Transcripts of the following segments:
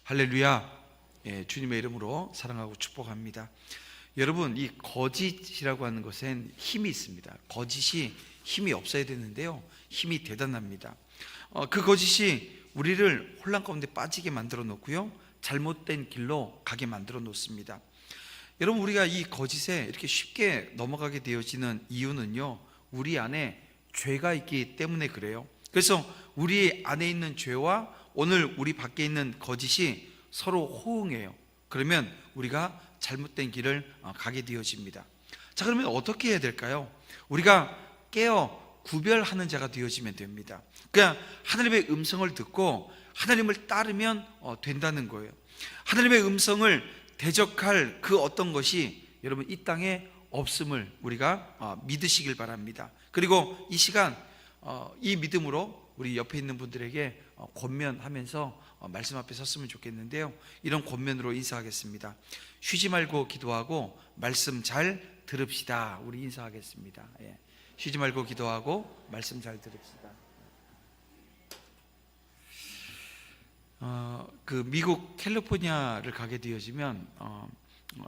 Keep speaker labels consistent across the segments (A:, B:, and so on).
A: 할렐루야. 주님의 이름으로 사랑하고 축복합니다. 여러분, 이 거짓이라고 하는 것엔 힘이 있습니다. 거짓이 힘이 없어야 되는데요, 힘이 대단합니다. 그 거짓이 우리를 혼란 가운데 빠지게 만들어 놓고요, 잘못된 길로 가게 만들어 놓습니다. 여러분, 우리가 이 거짓에 이렇게 쉽게 넘어가게 되어지는 이유는요, 우리 안에 죄가 있기 때문에 그래요. 그래서 우리 안에 있는 죄와 오늘 우리 밖에 있는 거짓이 서로 호응해요. 그러면 우리가 잘못된 길을 가게 되어집니다. 자, 그러면 어떻게 해야 될까요? 우리가 깨어 구별하는 자가 되어지면 됩니다. 그냥 하나님의 음성을 듣고 하나님을 따르면 된다는 거예요. 하나님의 음성을 대적할 그 어떤 것이 여러분 이 땅에 없음을 우리가 믿으시길 바랍니다. 그리고 이 시간 이 믿음으로 우리 옆에 있는 분들에게 권면하면서 말씀 앞에 섰으면 좋겠는데요, 이런 권면으로 인사하겠습니다. 쉬지 말고 기도하고 말씀 잘 들읍시다. 우리 인사하겠습니다. 쉬지 말고 기도하고 말씀 잘 들읍시다. 그 미국 캘리포니아를 가게 되어지면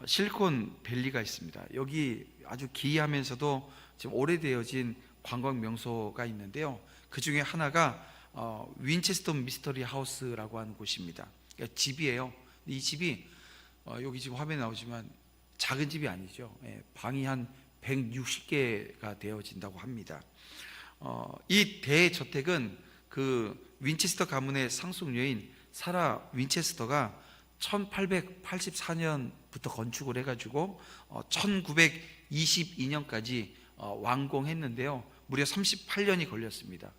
A: 실리콘밸리가 있습니다. 여기 아주 기이하면서도 지금 오래되어진 관광 명소가 있는데요, 그 중에 하나가 윈체스터 미스터리 하우스라고 하는 곳입니다. 그러니까 집이에요. 이 집이 여기 지금 화면에 나오지만 작은 집이 아니죠. 방이 한 160개가 되어진다고 합니다. 이 대저택은 그 윈체스터 가문의 상속녀인 사라 윈체스터가 1884년부터 건축을 해가지고 1922년까지 완공했는데요, 무려 38년이 걸렸습니다.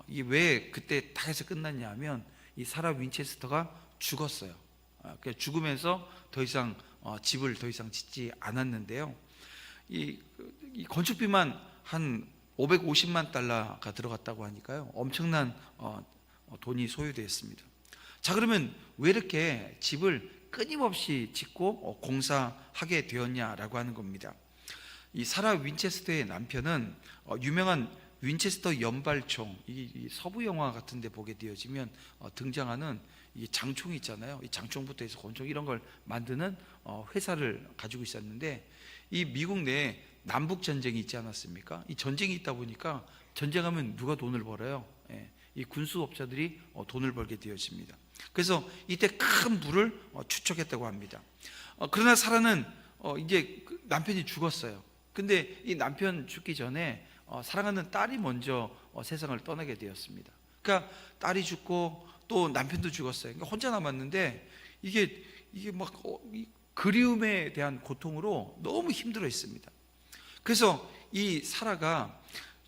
A: 이게 왜 그때 다 해서 끝났냐 하면 이 사라 윈체스터가 죽었어요. 그러니까 죽으면서 더 이상 집을 더 이상 짓지 않았는데요, 이 건축비만 한 550만 달러가 들어갔다고 하니까요, 엄청난 돈이 소요되었습니다. 자, 그러면 왜 이렇게 집을 끊임없이 짓고 공사하게 되었냐라고 하는 겁니다. 이 사라 윈체스터의 남편은 유명한 윈체스터 연발총, 이 서부 영화 같은 데 보게 되어지면 등장하는 이 장총이 있잖아요. 이 장총부터 해서 권총 이런 걸 만드는 회사를 가지고 있었는데, 이 미국 내에 남북 전쟁이 있지 않았습니까? 이 전쟁이 있다 보니까 전쟁하면 누가 돈을 벌어요? 이 군수업자들이 돈을 벌게 되어집니다. 그래서 이때 큰 부를 축적했다고 합니다. 그러나 사라는 이제 남편이 죽었어요. 근데 이 남편 죽기 전에 사랑하는 딸이 먼저 세상을 떠나게 되었습니다. 그러니까 딸이 죽고 또 남편도 죽었어요. 그러니까 혼자 남았는데 이게 막 그리움에 대한 고통으로 너무 힘들어 했습니다. 그래서 이 사라가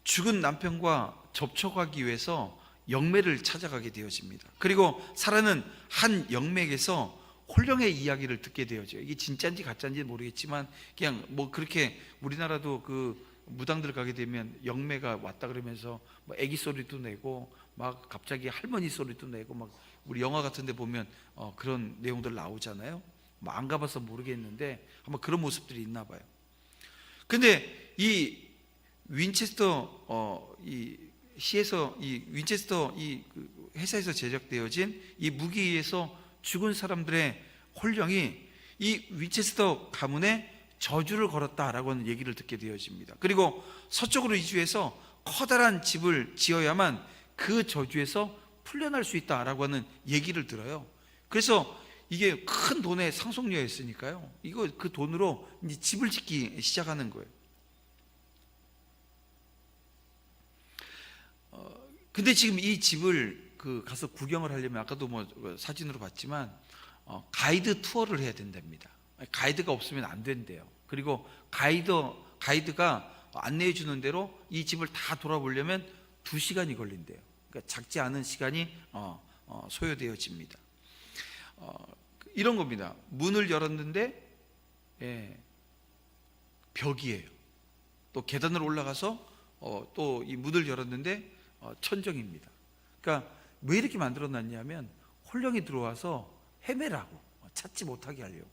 A: 죽은 남편과 접촉하기 위해서 영매를 찾아가게 되어집니다. 그리고 사라는 한 영매에게서 홀령의 이야기를 듣게 되어져요. 이게 진짜인지 가짜인지 모르겠지만 그냥 뭐 그렇게 우리나라도 그 무당들 가게 되면 영매가 왔다 그러면서 뭐 애기 소리도 내고 막 갑자기 할머니 소리도 내고 막 우리 영화 같은 데 보면 그런 내용들 나오잖아요. 뭐 안 가봐서 모르겠는데 아마 그런 모습들이 있나 봐요. 근데 이 윈체스터 이 시에서 이 윈체스터 그 회사에서 제작되어진 이 무기에서 죽은 사람들의 홀령이 이 윈체스터 가문에 저주를 걸었다라고 하는 얘기를 듣게 되어집니다. 그리고 서쪽으로 이주해서 커다란 집을 지어야만 그 저주에서 풀려날 수 있다라고 하는 얘기를 들어요. 그래서 이게 큰 돈의 상속녀였으니까요, 이거 그 돈으로 이제 집을 짓기 시작하는 거예요. 근데 지금 이 집을 가서 구경을 하려면 아까도 뭐 사진으로 봤지만 가이드 투어를 해야 된답니다. 가이드가 없으면 안 된대요. 그리고 가이드가 안내해 주는 대로 이 집을 다 돌아보려면 2시간이 걸린대요. 그러니까 작지 않은 시간이 소요되어집니다. 이런 겁니다. 문을 열었는데 벽이에요. 또 계단으로 올라가서 또 이 문을 열었는데 천정입니다. 그러니까 왜 이렇게 만들어놨냐면 홀령이 들어와서 헤매라고, 찾지 못하게 하려고.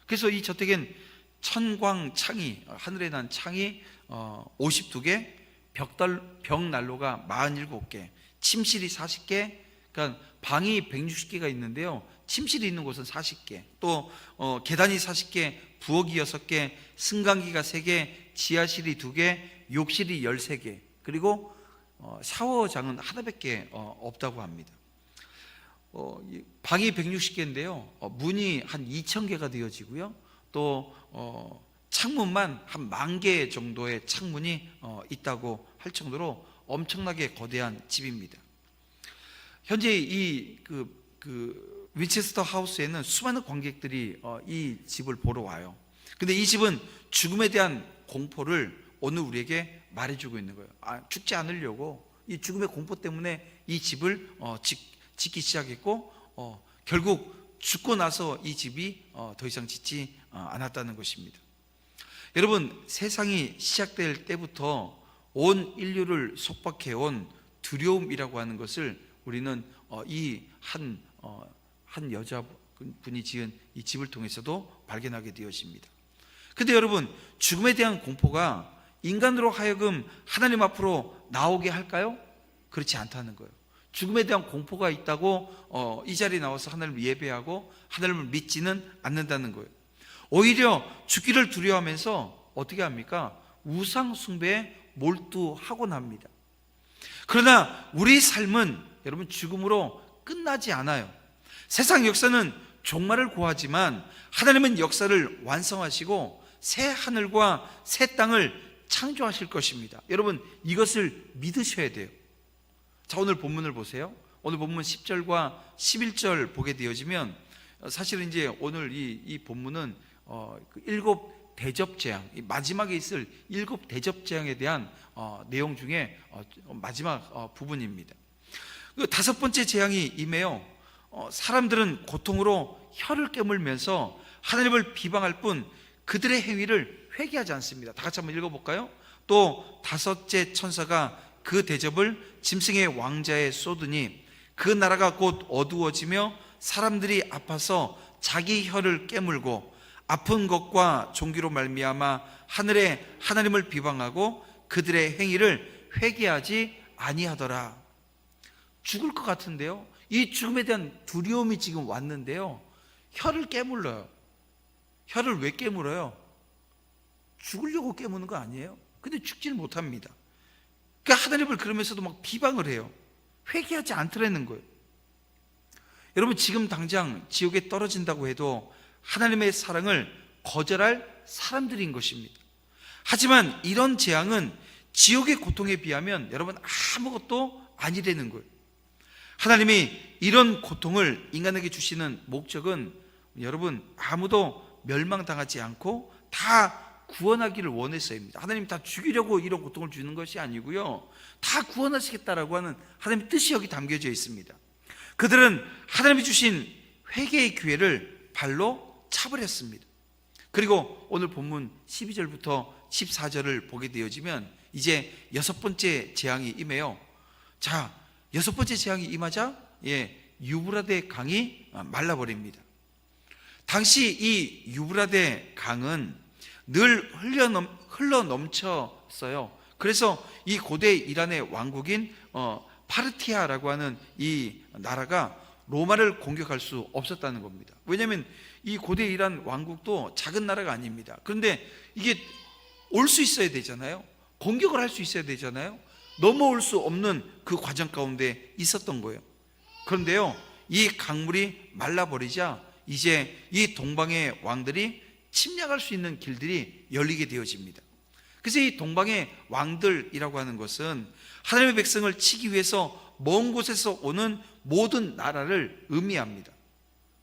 A: 그래서 이 저택엔 천광창이, 하늘에 난 창이 52개, 벽난로가 47개, 침실이 40개, 그러니까 방이 160개가 있는데요, 침실이 있는 곳은 40개, 또 계단이 40개, 부엌이 6개, 승강기가 3개, 지하실이 2개, 욕실이 13개, 그리고 샤워장은 하나밖에 없다고 합니다. 방이 160개인데요, 문이 한 2,000개가 되어지고요, 또 창문만 한 10,000개 정도의 창문이 있다고 할 정도로 엄청나게 거대한 집입니다. 현재 이 윈체스터 하우스에는 수많은 관객들이 이 집을 보러 와요. 근데 이 집은 죽음에 대한 공포를 오늘 우리에게 말해주고 있는 거예요. 죽지 않으려고 이 죽음의 공포 때문에 이 집을 짓기 시작했고, 결국 죽고 나서 이 집이 더 이상 짓지 않았다는 것입니다. 여러분, 세상이 시작될 때부터 온 인류를 속박해온 두려움이라고 하는 것을 우리는 이 한 여자분이 지은 이 집을 통해서도 발견하게 되어집니다. 근데 여러분, 죽음에 대한 공포가 인간으로 하여금 하나님 앞으로 나오게 할까요? 그렇지 않다는 거예요. 죽음에 대한 공포가 있다고 이 자리에 나와서 하나님을 예배하고 하나님을 믿지는 않는다는 거예요. 오히려 죽기를 두려워하면서 어떻게 합니까? 우상 숭배에 몰두하곤 합니다. 그러나 우리 삶은 여러분 죽음으로 끝나지 않아요. 세상 역사는 종말을 고하지만 하나님은 역사를 완성하시고 새 하늘과 새 땅을 창조하실 것입니다. 여러분, 이것을 믿으셔야 돼요. 자, 오늘 본문을 보세요. 오늘 본문 10절과 11절 보게 되어지면, 사실은 이제 오늘 이 본문은 7 대접재앙, 마지막에 있을 7 대접재앙에 대한 내용 중에 마지막 부분입니다. 5번째 재앙이 임해요. 사람들은 고통으로 혀를 깨물면서 하나님을 비방할 뿐 그들의 행위를 회개하지 않습니다. 다 같이 한번 읽어볼까요? 또 5째 천사가 그 대접을 짐승의 왕자에 쏟으니 그 나라가 곧 어두워지며 사람들이 아파서 자기 혀를 깨물고 아픈 것과 종기로 말미암아 하늘의 하나님을 비방하고 그들의 행위를 회개하지 아니하더라. 죽을 것 같은데요, 이 죽음에 대한 두려움이 지금 왔는데요, 혀를 깨물어요. 혀를 왜 깨물어요? 죽으려고 깨무는 거 아니에요? 근데 죽지는 못합니다. 그러니까 하나님을 그러면서도 막 비방을 해요. 회개하지 않더라는 거예요. 여러분, 지금 당장 지옥에 떨어진다고 해도 하나님의 사랑을 거절할 사람들인 것입니다. 하지만 이런 재앙은 지옥의 고통에 비하면 여러분 아무것도 아니라는 거예요. 하나님이 이런 고통을 인간에게 주시는 목적은 여러분 아무도 멸망당하지 않고 다 구원하기를 원해서입니다. 하나님이 다 죽이려고 이런 고통을 주는 것이 아니고요, 다 구원하시겠다라고 하는 하나님의 뜻이 여기 담겨져 있습니다. 그들은 하나님이 주신 회개의 기회를 발로 차버렸습니다. 그리고 오늘 본문 12절부터 14절을 보게 되어지면 이제 6번째 재앙이 임해요. 자, 6번째 재앙이 임하자 유브라데 강이 말라버립니다. 당시 이 유브라데 강은 늘 흘러 넘쳤어요. 그래서 이 고대 이란의 왕국인 파르티아라고 하는 이 나라가 로마를 공격할 수 없었다는 겁니다. 왜냐하면 이 고대 이란 왕국도 작은 나라가 아닙니다. 그런데 이게 올 수 있어야 되잖아요. 공격을 할 수 있어야 되잖아요. 넘어올 수 없는 그 과정 가운데 있었던 거예요. 그런데요, 이 강물이 말라버리자 이제 이 동방의 왕들이 침략할 수 있는 길들이 열리게 되어집니다. 그래서 이 동방의 왕들이라고 하는 것은 하나님의 백성을 치기 위해서 먼 곳에서 오는 모든 나라를 의미합니다.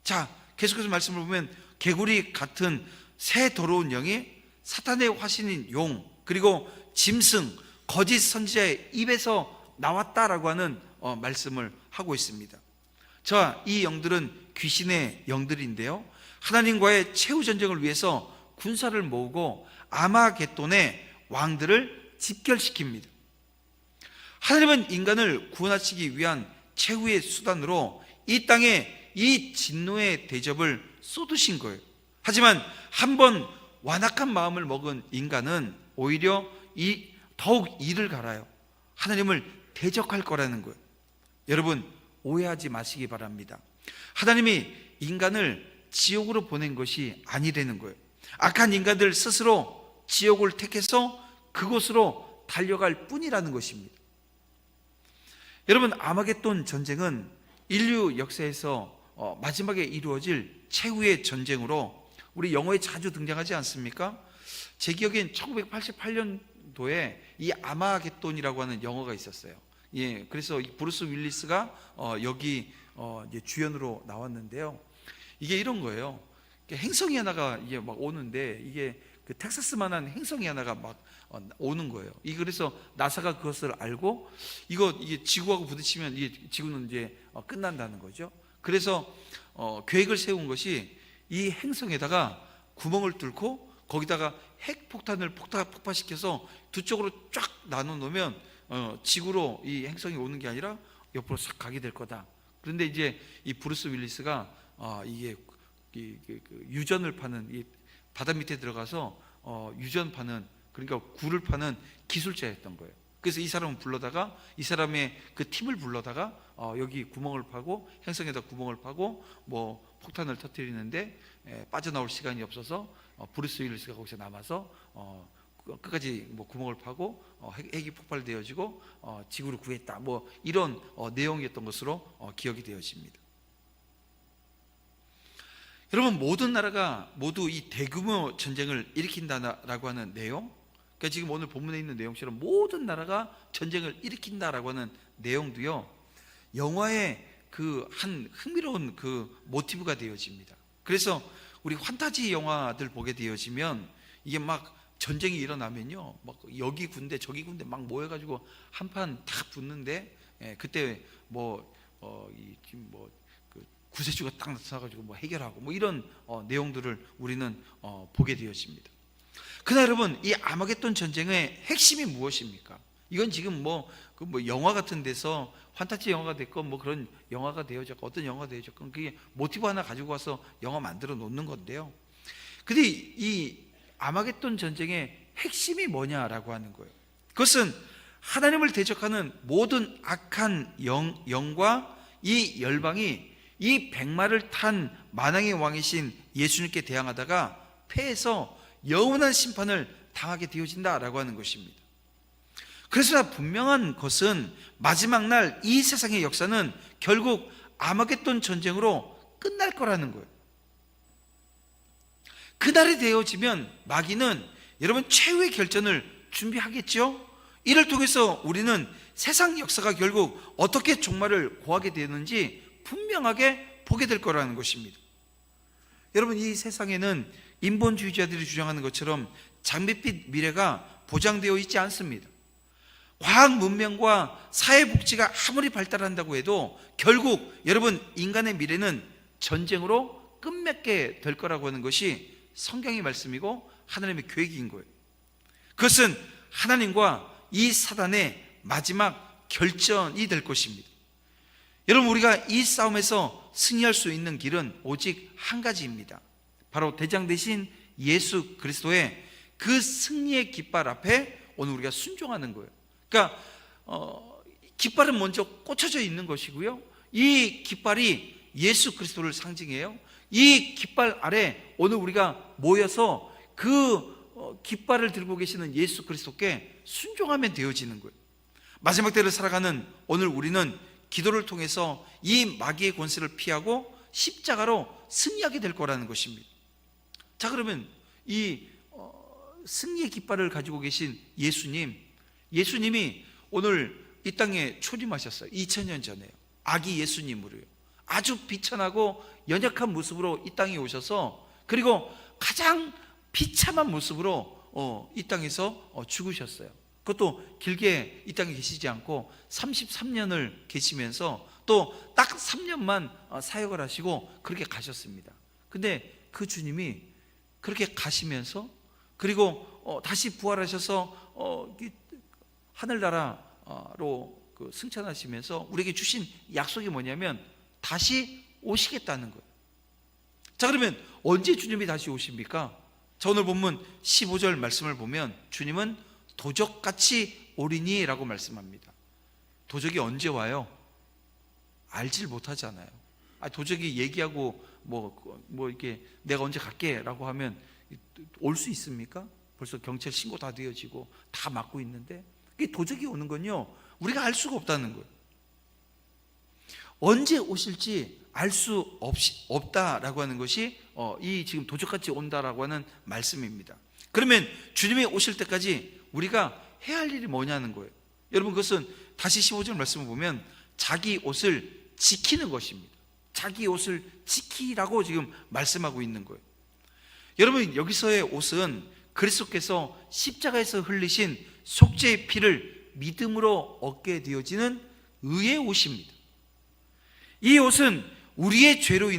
A: 자, 계속해서 말씀을 보면 개구리 같은 새 더러운 영이 사탄의 화신인 용, 그리고 짐승, 거짓 선지자의 입에서 나왔다라고 하는 말씀을 하고 있습니다. 자, 이 영들은 귀신의 영들인데요, 하나님과의 최후 전쟁을 위해서 군사를 모으고 아마겟돈의 왕들을 집결시킵니다. 하나님은 인간을 구원하시기 위한 최후의 수단으로 이 땅에 이 진노의 대접을 쏟으신 거예요. 하지만 한번 완악한 마음을 먹은 인간은 오히려 더욱 이를 갈아요. 하나님을 대적할 거라는 거예요. 여러분, 오해하지 마시기 바랍니다. 하나님이 인간을 지옥으로 보낸 것이 아니라는 거예요. 악한 인간들 스스로 지옥을 택해서 그곳으로 달려갈 뿐이라는 것입니다. 여러분, 아마겟돈 전쟁은 인류 역사에서 마지막에 이루어질 최후의 전쟁으로 우리 영화에 자주 등장하지 않습니까? 제 기억엔 1988년도에 이 아마겟돈이라고 하는 영화가 있었어요. 예, 그래서 브루스 윌리스가 여기 이제 주연으로 나왔는데요. 이게 이런 거예요. 행성이 하나가 이게 막 오는데, 이게 그 텍사스만한 행성이 하나가 막 오는 거예요. 이 그래서 나사가 그것을 알고 이게 지구하고 부딪히면 이게 지구는 이제 끝난다는 거죠. 그래서 계획을 세운 것이 이 행성에다가 구멍을 뚫고 거기다가 핵폭탄을 폭파시켜서 두 쪽으로 쫙 나눠 놓으면 지구로 이 행성이 오는 게 아니라 옆으로 싹 가게 될 거다. 그런데 이제 이 브루스 윌리스가 이게 그 유전을 파는, 이 바다 밑에 들어가서 유전 파는, 그러니까 굴을 파는 기술자였던 거예요. 그래서 이 사람을 불러다가, 이 사람의 그 팀을 불러다가 여기 구멍을 파고, 행성에다 구멍을 파고 뭐 폭탄을 터뜨리는데 빠져나올 시간이 없어서 브루스 윌리스가 거기서 남아서 끝까지 뭐 구멍을 파고 핵이 폭발되어지고 지구를 구했다, 뭐 이런 내용이었던 것으로 기억이 되어집니다. 여러분, 모든 나라가 모두 이 대규모 전쟁을 일으킨다라고 하는 내용, 그러니까 지금 오늘 본문에 있는 내용처럼 모든 나라가 전쟁을 일으킨다라고 하는 내용도요, 영화의 그 한 흥미로운 그 모티브가 되어집니다. 그래서 우리 판타지 영화들 보게 되어지면 이게 막 전쟁이 일어나면요, 막 여기 군대 저기 군대 막 모여가지고 한판 딱 붙는데, 그때 구세주가 딱 나타나가지고 뭐 해결하고 뭐 이런 내용들을 우리는 보게 되어집니다. 그러나 여러분, 이 아마겟돈 전쟁의 핵심이 무엇입니까? 이건 지금 뭐 영화 같은 데서 판타지 영화가 됐건 뭐 그런 영화가 되어졌건 어떤 영화가 되어졌건 그게 모티브 하나 가지고 와서 영화 만들어 놓는 건데요. 근데 이 아마겟돈 전쟁의 핵심이 뭐냐라고 하는 거예요. 그것은 하나님을 대적하는 모든 악한 영과 이 열방이 이 백마를 탄 만왕의 왕이신 예수님께 대항하다가 패해서 영원한 심판을 당하게 되어진다라고 하는 것입니다. 그래서 분명한 것은 마지막 날 이 세상의 역사는 결국 아마겟돈 전쟁으로 끝날 거라는 거예요. 그날이 되어지면 마귀는 여러분 최후의 결전을 준비하겠죠. 이를 통해서 우리는 세상 역사가 결국 어떻게 종말을 고하게 되는지 분명하게 보게 될 거라는 것입니다. 여러분, 이 세상에는 인본주의자들이 주장하는 것처럼 장밋빛 미래가 보장되어 있지 않습니다. 과학 문명과 사회복지가 아무리 발달한다고 해도 결국 여러분, 인간의 미래는 전쟁으로 끝맺게 될 거라고 하는 것이 성경의 말씀이고 하나님의 계획인 거예요. 그것은 하나님과 이 사단의 마지막 결전이 될 것입니다. 여러분, 우리가 이 싸움에서 승리할 수 있는 길은 오직 한 가지입니다. 바로 대장 되신 예수 그리스도의 그 승리의 깃발 앞에 오늘 우리가 순종하는 거예요. 그러니까 깃발은 먼저 꽂혀져 있는 것이고요, 이 깃발이 예수 그리스도를 상징해요. 이 깃발 아래 오늘 우리가 모여서 그 깃발을 들고 계시는 예수 그리스도께 순종하면 되어지는 거예요. 마지막 때를 살아가는 오늘 우리는 기도를 통해서 이 마귀의 권세를 피하고 십자가로 승리하게 될 거라는 것입니다. 자, 그러면 이 승리의 깃발을 가지고 계신 예수님이 오늘 이 땅에 초림하셨어요. 2000년 전에요. 아기 예수님으로요. 아주 비천하고 연약한 모습으로 이 땅에 오셔서, 그리고 가장 비참한 모습으로 이 땅에서 죽으셨어요. 그것도 길게 이 땅에 계시지 않고 33년을 계시면서 또 딱 3년만 사역을 하시고 그렇게 가셨습니다. 근데 그 주님이 그렇게 가시면서, 그리고 다시 부활하셔서 하늘나라로 승천하시면서 우리에게 주신 약속이 뭐냐면 다시 오시겠다는 거예요. 자, 그러면 언제 주님이 다시 오십니까? 자, 오늘 본문 15절 말씀을 보면 주님은 도적같이 오리니 라고 말씀합니다. 도적이 언제 와요? 알질 못하잖아요. 도저히 얘기하고 뭐 이렇게 내가 언제 갈게라고 하면 올 수 있습니까? 벌써 경찰 신고 다 되어지고 다 막고 있는데, 이게 도적이 오는 건요, 우리가 알 수가 없다는 거예요. 언제 오실지 알 수 없다라고 하는 것이 이 지금 도적같이 온다라고 하는 말씀입니다. 그러면 주님이 오실 때까지 우리가 해야 할 일이 뭐냐는 거예요. 여러분, 그것은 다시 15절 말씀을 보면 자기 옷을 지키는 것입니다. 자기 옷을 지키라고 지금 말씀하고 있는 거예요. 여러분, 여기서의 옷은 그리스도께서 십자가에서 흘리신 속죄의 피를 믿음으로 얻게 되어지는 의의 옷입니다. 이 옷은 우리의 죄로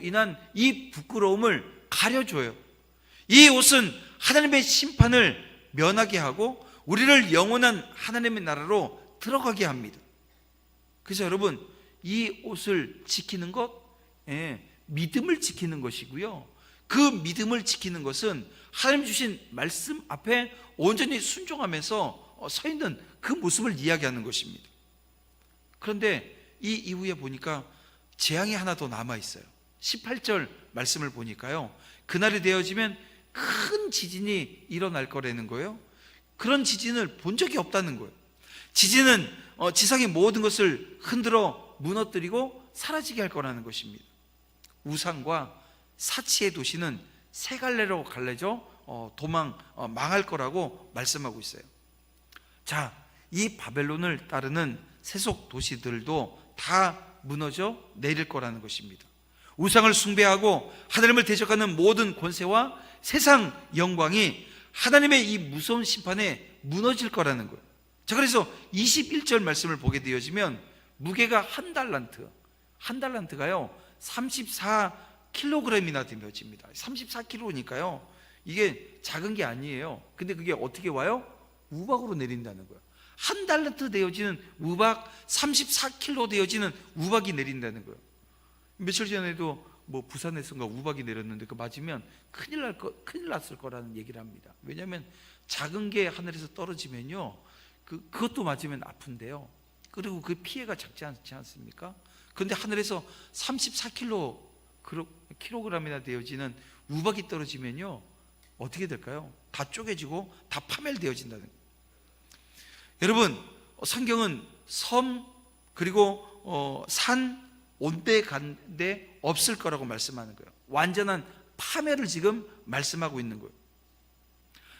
A: 인한 이 부끄러움을 가려줘요. 이 옷은 하나님의 심판을 면하게 하고 우리를 영원한 하나님의 나라로 들어가게 합니다. 그래서 여러분, 이 옷을 지키는 것, 믿음을 지키는 것이고요, 그 믿음을 지키는 것은 하나님 주신 말씀 앞에 온전히 순종하면서 서 있는 그 모습을 이야기하는 것입니다. 그런데 이 이후에 보니까 재앙이 하나 더 남아 있어요. 18절 말씀을 보니까요, 그날이 되어지면 큰 지진이 일어날 거라는 거예요. 그런 지진을 본 적이 없다는 거예요. 지진은 지상의 모든 것을 흔들어 무너뜨리고 사라지게 할 거라는 것입니다. 우상과 사치의 도시는 세 갈래로 갈라져 망할 거라고 말씀하고 있어요. 자, 이 바벨론을 따르는 세속 도시들도 다 무너져 내릴 거라는 것입니다. 우상을 숭배하고 하나님을 대적하는 모든 권세와 세상 영광이 하나님의 이 무서운 심판에 무너질 거라는 거예요. 자, 그래서 21절 말씀을 보게 되어지면 무게가 한 달란트가요 34kg이나 되어집니다. 34kg니까요 이게 작은 게 아니에요. 근데 그게 어떻게 와요? 우박으로 내린다는 거예요. 한 달란트 되어지는 우박, 34kg 되어지는 우박이 내린다는 거예요. 며칠 전에도 부산에서인가 우박이 내렸는데 그 맞으면 큰일 났을 거라는 얘기를 합니다. 왜냐하면 작은 게 하늘에서 떨어지면요 그것도 맞으면 아픈데요, 그리고 그 피해가 작지 않지 않습니까? 그런데 하늘에서 34kg이나 되어지는 우박이 떨어지면요 어떻게 될까요? 다 쪼개지고 다 파멸되어진다는 거예요. 여러분, 성경은 섬 그리고 산 온데 간데 없을 거라고 말씀하는 거예요. 완전한 파멸을 지금 말씀하고 있는 거예요.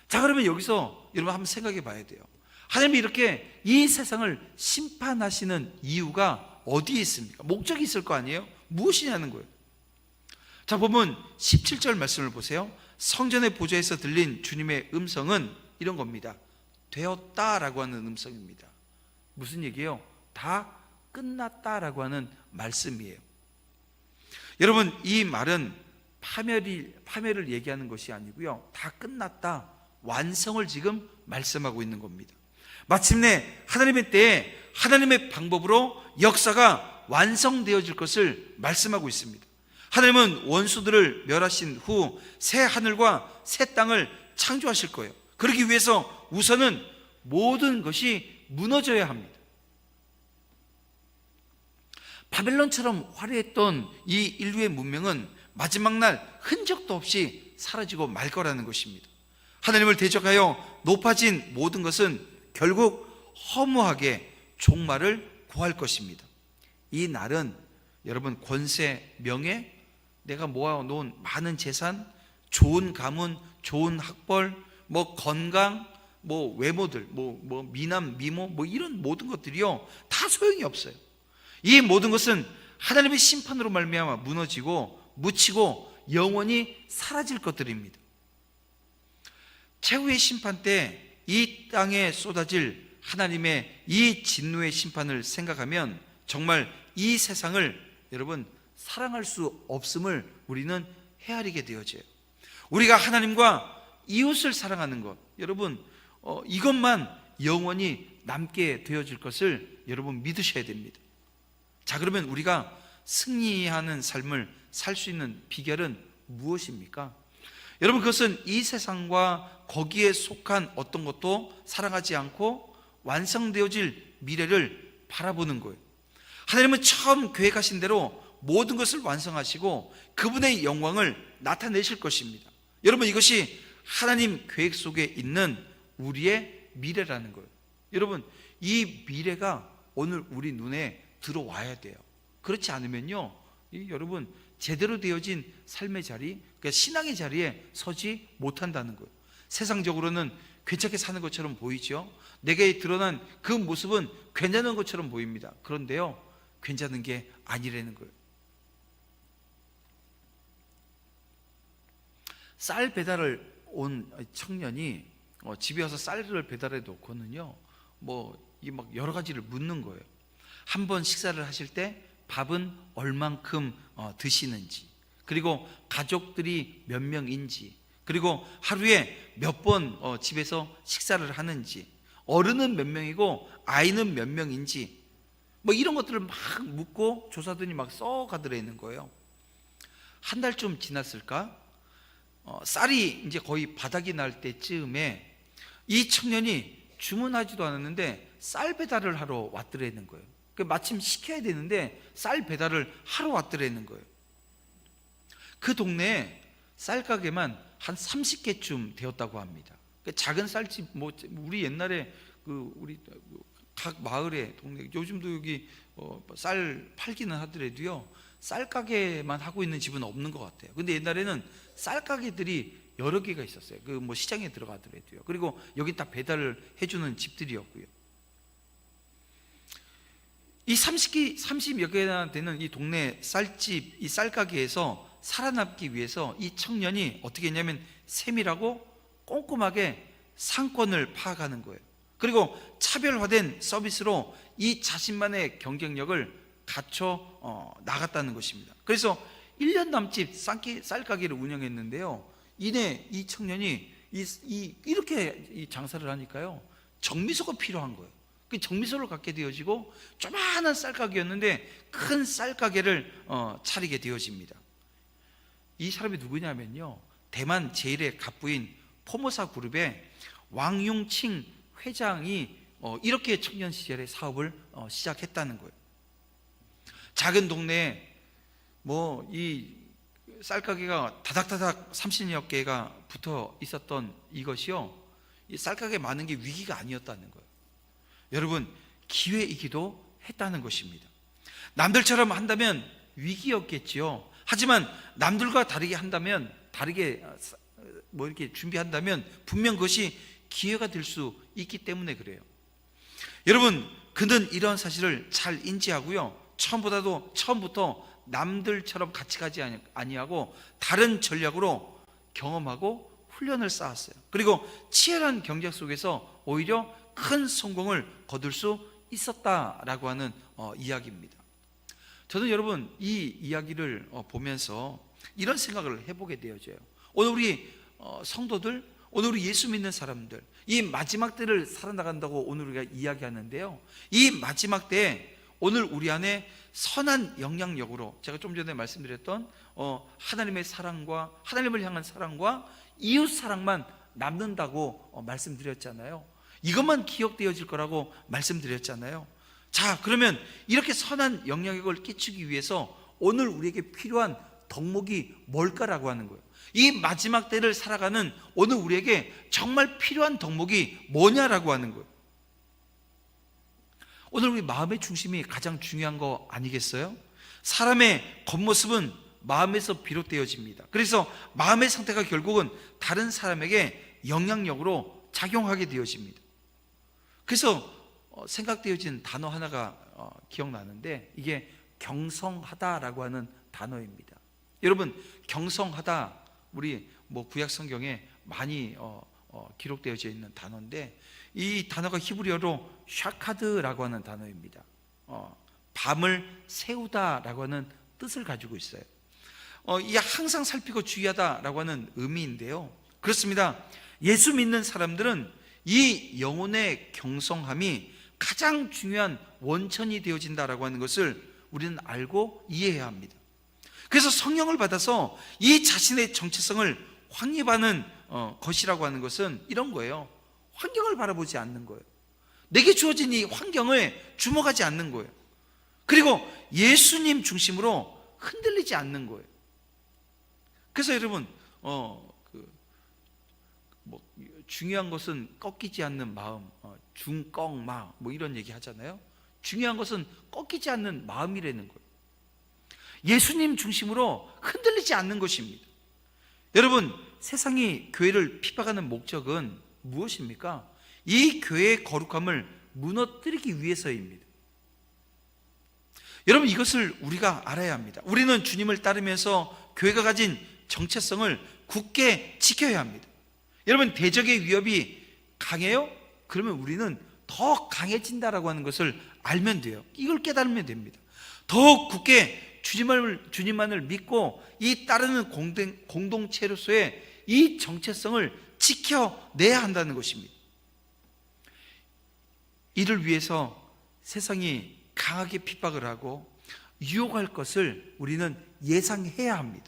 A: 자, 그러면 여기서 여러분 한번 생각해 봐야 돼요. 하나님이 이렇게 이 세상을 심판하시는 이유가 어디에 있습니까? 목적이 있을 거 아니에요? 무엇이냐는 거예요. 자, 보면 17절 말씀을 보세요. 성전의 보좌에서 들린 주님의 음성은 이런 겁니다. 되었다라고 하는 음성입니다. 무슨 얘기예요? 다 끝났다라고 하는 말씀이에요. 여러분, 이 말은 파멸을 얘기하는 것이 아니고요, 다 끝났다, 완성을 지금 말씀하고 있는 겁니다. 마침내 하나님의 때에 하나님의 방법으로 역사가 완성되어질 것을 말씀하고 있습니다. 하나님은 원수들을 멸하신 후 새 하늘과 새 땅을 창조하실 거예요. 그러기 위해서 우선은 모든 것이 무너져야 합니다. 바벨론처럼 화려했던 이 인류의 문명은 마지막 날 흔적도 없이 사라지고 말 거라는 것입니다. 하나님을 대적하여 높아진 모든 것은 결국 허무하게 종말을 고할 것입니다. 이 날은 여러분, 권세, 명예, 내가 모아놓은 많은 재산, 좋은 가문, 좋은 학벌, 건강, 외모들, 미남, 미모, 이런 모든 것들이요 다 소용이 없어요. 이 모든 것은 하나님의 심판으로 말미암아 무너지고 묻히고 영원히 사라질 것들입니다. 최후의 심판 때 이 땅에 쏟아질 하나님의 이 진노의 심판을 생각하면 정말 이 세상을 여러분 사랑할 수 없음을 우리는 헤아리게 되어져요. 우리가 하나님과 이웃을 사랑하는 것, 여러분 이것만 영원히 남게 되어질 것을 여러분 믿으셔야 됩니다. 자, 그러면 우리가 승리하는 삶을 살 수 있는 비결은 무엇입니까? 여러분, 그것은 이 세상과 거기에 속한 어떤 것도 사랑하지 않고 완성되어질 미래를 바라보는 거예요. 하나님은 처음 계획하신 대로 모든 것을 완성하시고 그분의 영광을 나타내실 것입니다. 여러분, 이것이 하나님 계획 속에 있는 우리의 미래라는 거예요. 여러분, 이 미래가 오늘 우리 눈에 들어와야 돼요. 그렇지 않으면요, 여러분, 제대로 되어진 삶의 자리, 그러니까 신앙의 자리에 서지 못한다는 거예요. 세상적으로는 괜찮게 사는 것처럼 보이죠. 내게 드러난 그 모습은 괜찮은 것처럼 보입니다. 그런데요, 괜찮은 게 아니라는 거예요. 쌀 배달을 온 청년이 집에 와서 쌀을 배달해 놓고는요, 이 막 여러 가지를 묻는 거예요. 한 번 식사를 하실 때 밥은 얼만큼 드시는지, 그리고 가족들이 몇 명인지, 그리고 하루에 몇 번 집에서 식사를 하는지, 어른은 몇 명이고 아이는 몇 명인지, 이런 것들을 막 묻고 조사들이 막 써가더라 있는 거예요. 한 달쯤 지났을까? 쌀이 이제 거의 바닥이 날 때쯤에 이 청년이 주문하지도 않았는데 쌀 배달을 하러 왔더라 있는 거예요. 마침 시켜야 되는데 쌀 배달을 하러 왔더라 있는 거예요. 그 동네에 쌀 가게만 한 30개쯤 되었다고 합니다. 작은 쌀집, 우리 옛날에 우리 각 마을에 동네, 요즘도 여기 쌀 팔기는 하더라도요, 쌀 가게만 하고 있는 집은 없는 것 같아요. 근데 옛날에는 쌀 가게들이 여러 개가 있었어요. 시장에 들어가더라도요. 그리고 여기 다 배달을 해주는 집들이었고요. 이 30여 개나 되는 이 동네 쌀집, 이 쌀 가게에서 살아남기 위해서 이 청년이 어떻게 했냐면 세밀하고 꼼꼼하게 상권을 파악하는 거예요. 그리고 차별화된 서비스로 이 자신만의 경쟁력을 갖춰 나갔다는 것입니다. 그래서 1년 남짓 쌀 가게를 운영했는데요, 이내 이 청년이 이렇게 장사를 하니까요, 정미소가 필요한 거예요. 그 정미소를 갖게 되어지고 조그마한 쌀 가게였는데 큰 쌀 가게를 차리게 되어집니다. 이 사람이 누구냐면요, 대만 제일의 갑부인 포모사 그룹의 왕융칭 회장이 이렇게 청년 시절에 사업을 시작했다는 거예요. 작은 동네에 이 쌀가게가 다닥다닥 30여 개가 붙어 있었던 이것이요, 이 쌀가게 많은 게 위기가 아니었다는 거예요. 여러분, 기회이기도 했다는 것입니다. 남들처럼 한다면 위기였겠지요. 하지만 남들과 다르게 한다면, 다르게 이렇게 준비한다면 분명 그것이 기회가 될 수 있기 때문에 그래요. 여러분, 그는 이런 사실을 잘 인지하고요, 처음부터 남들처럼 같이 가지 아니하고 다른 전략으로 경험하고 훈련을 쌓았어요. 그리고 치열한 경쟁 속에서 오히려 큰 성공을 거둘 수 있었다라고 하는 이야기입니다. 저는 여러분, 이 이야기를 보면서 이런 생각을 해보게 되어져요. 오늘 우리 성도들, 오늘 우리 예수 믿는 사람들, 이 마지막 때를 살아나간다고 오늘 우리가 이야기하는데요, 이 마지막 때에 오늘 우리 안에 선한 영향력으로, 제가 좀 전에 말씀드렸던 하나님의 사랑과, 하나님을 향한 사랑과 이웃 사랑만 남는다고 말씀드렸잖아요. 이것만 기억되어질 거라고 말씀드렸잖아요. 자, 그러면 이렇게 선한 영향력을 끼치기 위해서 오늘 우리에게 필요한 덕목이 뭘까라고 하는 거예요. 이 마지막 때를 살아가는 오늘 우리에게 정말 필요한 덕목이 뭐냐라고 하는 거예요. 오늘 우리 마음의 중심이 가장 중요한 거 아니겠어요? 사람의 겉모습은 마음에서 비롯되어집니다. 그래서 마음의 상태가 결국은 다른 사람에게 영향력으로 작용하게 되어집니다. 그래서 생각되어진 단어 하나가 기억나는데, 이게 경성하다라고 하는 단어입니다. 여러분, 경성하다, 우리 구약 성경에 많이 기록되어져 있는 단어인데, 이 단어가 히브리어로 샤카드라고 하는 단어입니다. 밤을 세우다라고 하는 뜻을 가지고 있어요. 이게 항상 살피고 주의하다라고 하는 의미인데요, 그렇습니다. 예수 믿는 사람들은 이 영혼의 경성함이 가장 중요한 원천이 되어진다라고 하는 것을 우리는 알고 이해해야 합니다. 그래서 성령을 받아서 이 자신의 정체성을 확립하는 것이라고 하는 것은 이런 거예요. 환경을 바라보지 않는 거예요. 내게 주어진 이 환경을 주목하지 않는 거예요. 그리고 예수님 중심으로 흔들리지 않는 거예요. 그래서 여러분 중요한 것은 꺾이지 않는 마음, 중꺾마 뭐 이런 얘기 하잖아요. 중요한 것은 꺾이지 않는 마음이라는 거예요. 예수님 중심으로 흔들리지 않는 것입니다. 여러분, 세상이 교회를 핍박하는 목적은 무엇입니까? 이 교회의 거룩함을 무너뜨리기 위해서입니다. 여러분, 이것을 우리가 알아야 합니다. 우리는 주님을 따르면서 교회가 가진 정체성을 굳게 지켜야 합니다. 여러분, 대적의 위협이 강해요? 그러면 우리는 더 강해진다라고 하는 것을 알면 돼요. 이걸 깨달으면 됩니다. 더욱 굳게 주님만을 믿고 이 따르는 공동체로서의 이 정체성을 지켜내야 한다는 것입니다. 이를 위해서 세상이 강하게 핍박을 하고 유혹할 것을 우리는 예상해야 합니다.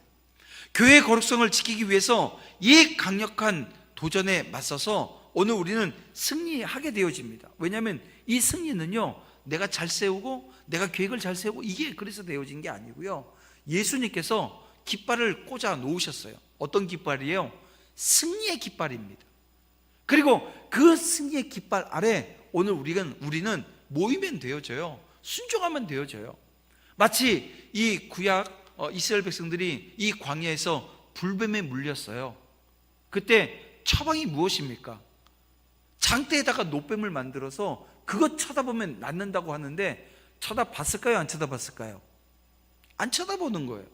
A: 교회의 거룩성을 지키기 위해서 이 강력한 도전에 맞서서 오늘 우리는 승리하게 되어집니다. 왜냐하면 이 승리는요, 내가 잘 세우고 내가 계획을 잘 세우고 이게 그래서 되어진 게 아니고요, 예수님께서 깃발을 꽂아 놓으셨어요. 어떤 깃발이에요? 승리의 깃발입니다. 그리고 그 승리의 깃발 아래 오늘 우리는 모이면 되어져요. 순종하면 되어져요. 마치 이 구약 이스라엘 백성들이 이 광야에서 불뱀에 물렸어요. 그때 처방이 무엇입니까? 장대에다가 노뱀을 만들어서 그것 쳐다보면 낫는다고 하는데 쳐다봤을까요? 안 쳐다봤을까요? 안 쳐다보는 거예요.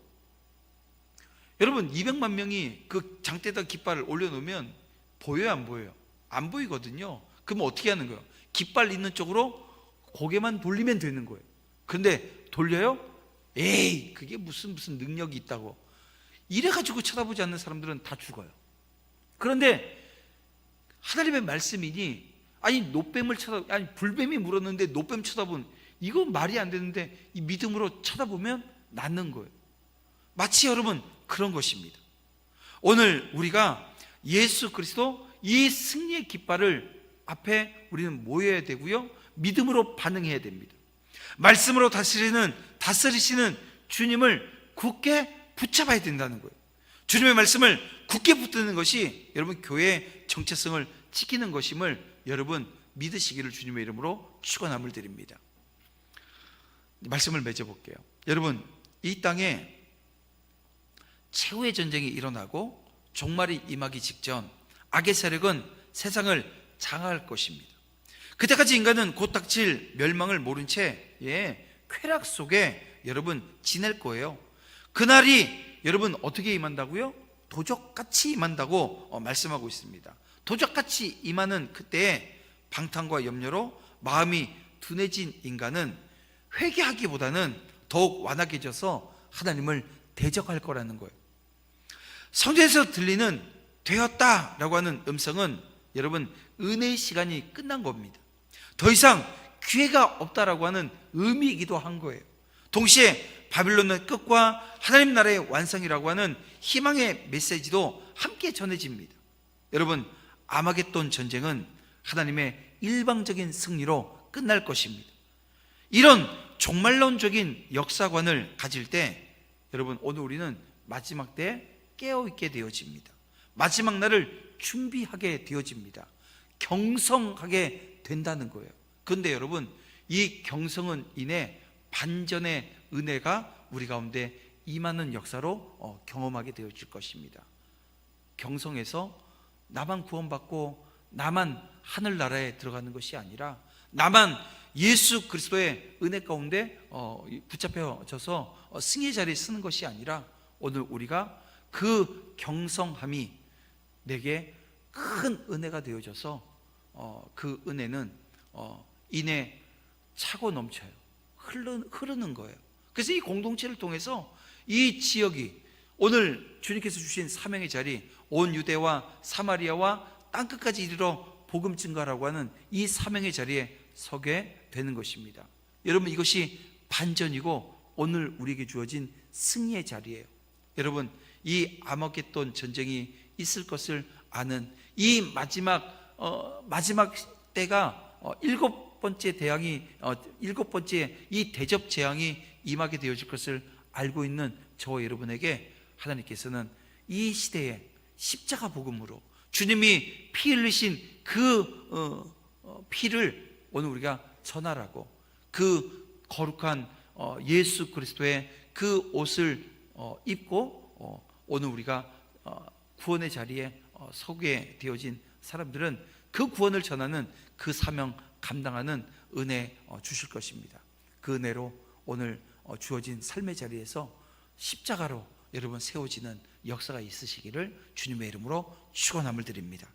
A: 여러분, 200만 명이 그 장대에다 깃발을 올려놓으면 보여요, 안 보여요? 안 보이거든요. 그럼 어떻게 하는 거예요? 깃발 있는 쪽으로 고개만 돌리면 되는 거예요. 근데 돌려요? 에이, 그게 무슨 능력이 있다고. 이래가지고 쳐다보지 않는 사람들은 다 죽어요. 그런데 하나님의 말씀이니, 불뱀이 물었는데 노뱀 쳐다본, 이거 말이 안 되는데 이 믿음으로 쳐다보면 낫는 거예요. 마치 여러분 그런 것입니다. 오늘 우리가 예수 그리스도 이 승리의 깃발을 앞에 우리는 모여야 되고요, 믿음으로 반응해야 됩니다. 말씀으로 다스리시는 주님을 굳게 붙잡아야 된다는 거예요. 주님의 말씀을 굳게 붙드는 것이 여러분 교회의 정체성을 지키는 것임을 여러분 믿으시기를 주님의 이름으로 축원함을 드립니다. 말씀을 맺어볼게요. 여러분, 이 땅에 최후의 전쟁이 일어나고 종말이 임하기 직전 악의 세력은 세상을 장악할 것입니다. 그때까지 인간은 곧 닥칠 멸망을 모른 채 쾌락 속에 여러분 지낼 거예요. 그날이 여러분 어떻게 임한다고요? 도적같이 임한다고 말씀하고 있습니다. 도적같이 임하는 그때에 방탕과 염려로 마음이 둔해진 인간은 회개하기보다는 더욱 완악해져서 하나님을 대적할 거라는 거예요. 성경에서 들리는 되었다라고 하는 음성은 여러분 은혜의 시간이 끝난 겁니다. 더 이상 기회가 없다라고 하는 의미이기도 한 거예요. 동시에 바빌론의 끝과 하나님 나라의 완성이라고 하는 희망의 메시지도 함께 전해집니다. 여러분, 아마겟돈 전쟁은 하나님의 일방적인 승리로 끝날 것입니다. 이런 종말론적인 역사관을 가질 때 여러분 오늘 우리는 마지막 때에 깨어있게 되어집니다. 마지막 날을 준비하게 되어집니다. 경성하게 된다는 거예요. 그런데 여러분, 이 경성은 인해 반전의 은혜가 우리 가운데 임하는 역사로 경험하게 되어질 것입니다. 경성에서 나만 구원받고 나만 하늘나라에 들어가는 것이 아니라 나만 예수 그리스도의 은혜 가운데 붙잡혀져서 승리의 자리에 서는 것이 아니라 오늘 우리가 그 경성함이 내게 큰 은혜가 되어져서 그 은혜는 인해 차고 넘쳐요. 흐르는 거예요. 그래서 이 공동체를 통해서 이 지역이 오늘 주님께서 주신 사명의 자리, 온 유대와 사마리아와 땅끝까지 이르러 복음 증거라고 하는 이 사명의 자리에 서게 되는 것입니다. 여러분, 이것이 반전이고 오늘 우리에게 주어진 승리의 자리예요. 여러분, 이 아마겟돈 전쟁이 있을 것을 아는 이 마지막 때가 일곱 번째 이 대접 재앙이 임하게 되어질 것을 알고 있는 저와 여러분에게 하나님께서는 이 시대에 십자가 복음으로 주님이 피 흘리신 그 피를 오늘 우리가 전하라고, 그 거룩한 예수 그리스도의 그 옷을 입고 오늘 우리가 구원의 자리에 서게 되어진 사람들은 그 구원을 전하는 그 사명 감당하는 은혜 주실 것입니다. 그 은혜로 오늘 주어진 삶의 자리에서 십자가로 여러분 세워지는 역사가 있으시기를 주님의 이름으로 축원함을 드립니다.